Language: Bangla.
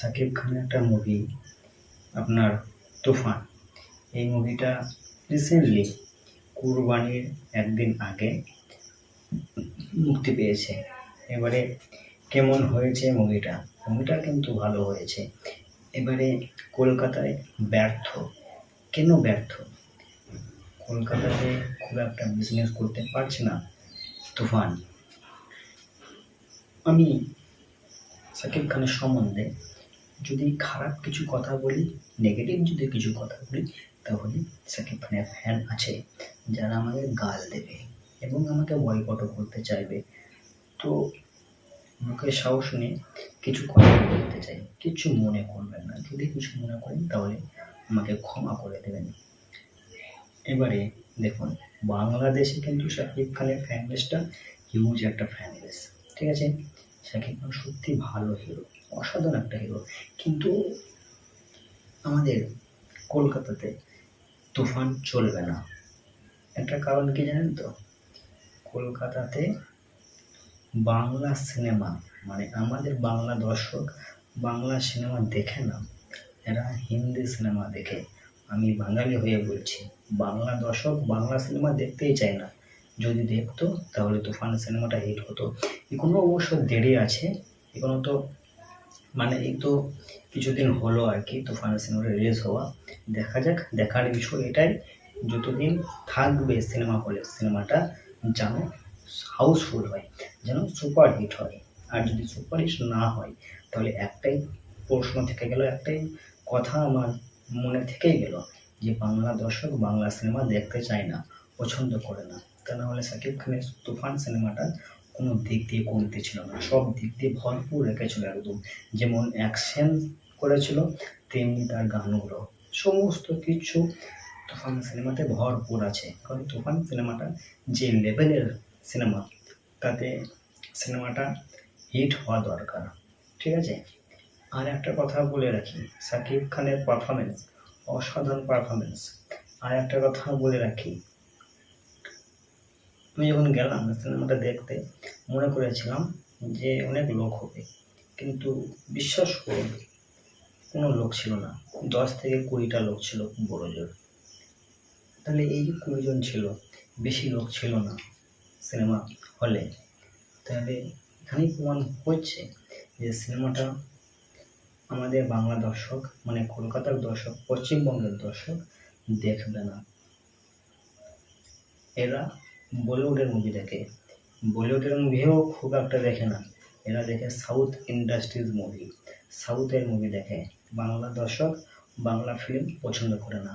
শাকিব খানের একটা মুভি আপনার তুফান। এই মুভিটা রিসেন্টলি কুরবানির একদিন আগে মুক্তি পেয়েছে। এবারে কেমন হয়েছে মুভিটা? মুভিটা কিন্তু ভালো হয়েছে। এবারে কলকাতায় ব্যর্থ। কেন ব্যর্থ? কলকাতাতে খুব একটা বিজনেস করতে পারছে না তুফান। আমি শাকিব খানের সম্বন্ধে যদি খারাপ কিছু কথা বলি, নেগেটিভ যদি কিছু কথা বলি, তাহলে শাকিব খানের ফ্যান আছে যারা আমাকে গাল দেবে এবং আমাকে বয়কটও করতে চাইবে। তো মুখের সাহস নিয়ে কিছু কথা বলতে চাই, কিছু মনে করবেন না। যদি কিছু মনে করেন তাহলে আমাকে ক্ষমা করে দেবেন। এবারে দেখুন, বাংলাদেশে কিন্তু শাকিব খানের ফ্যান বেসটা হিউজ একটা ফ্যান বেস, ঠিক আছে? শাকিব খান সত্যি ভালো হিরো, অসাধারণ একটা হিরো। কিন্তু আমাদের কলকাতাতে তুফান চলবে না। একটা কারণ কি জানেন তো? কলকাতাতে বাংলা সিনেমা, মানে আমাদের বাংলা দর্শক বাংলা সিনেমা দেখে না, এরা হিন্দি সিনেমা দেখে। আমি বাঙালি হয়ে বলছি, বাংলা দর্শক বাংলা সিনেমা দেখতেই চায় না। যদি দেখতো তাহলে তুফান সিনেমাটা হিট হতো। এখনো অবশ্য দেরি আছে, এখনো তো এই তো কিছুদিন হলো আর কি তুফান সিনেমাটা রিলিজ হওয়া। দেখা যাক, দেখার বিষয় এটাই, যতদিন থাকবে সিনেমা হলে সিনেমাটা যেন হাউসফুল হয়, যেন সুপার হিট হয়। আর যদি সুপার হিট না হয় তাহলে একটাই প্রশ্ন থেকে গেল, একটাই কথা আমার মনে থেকেই গেল, যে বাংলা দর্শক বাংলা সিনেমা দেখতে চায় না, পছন্দ করে না। তা না হলে শাকিব খানের তুফান সিনেমাটা কোনো দিক দিয়ে কমতি ছিল না, সব দিক দিয়ে ভরপুর রেখেছিল একদম। যেমন অ্যাকশন করেছিল, তেমনি তার গানগুলো, সমস্ত কিছু তুফান সিনেমাতে ভরপুর আছে। কারণ তুফান সিনেমাটা যে লেভেলের সিনেমা, তাতে সিনেমাটা হিট হওয়া দরকার, ঠিক আছে? আর একটা কথা বলে রাখি, শাকিব খানের পারফরমেন্স অসাধারণ পারফরমেন্স। আর একটা কথা বলে রাখি, আমি যখন গেলাম সিনেমাটা দেখতে, মনে করেছিলাম যে অনেক লোক হবে, কিন্তু বিশ্বাস করুন কোনো লোক ছিল না। 10 থেকে 20টা লোক ছিল বড় জোর। তাহলে এই যে 20 জন ছিল, বেশি লোক ছিল না সিনেমা হলে। তাহলে এখানেই প্রমাণ হচ্ছে যে সিনেমাটা আমাদের বাংলা দর্শক, মানে কলকাতার দর্শক, পশ্চিমবঙ্গের দর্শক দেখবে না। এরা বলিউডের মুভি দেখে, বলিউডের মুভিও খুব একটা দেখে না। এরা দেখে সাউথ ইন্ডাস্ট্রিজ মুভি, সাউথের মুভি দেখে। বাংলা দর্শক বাংলা ফিল্ম পছন্দ করে না।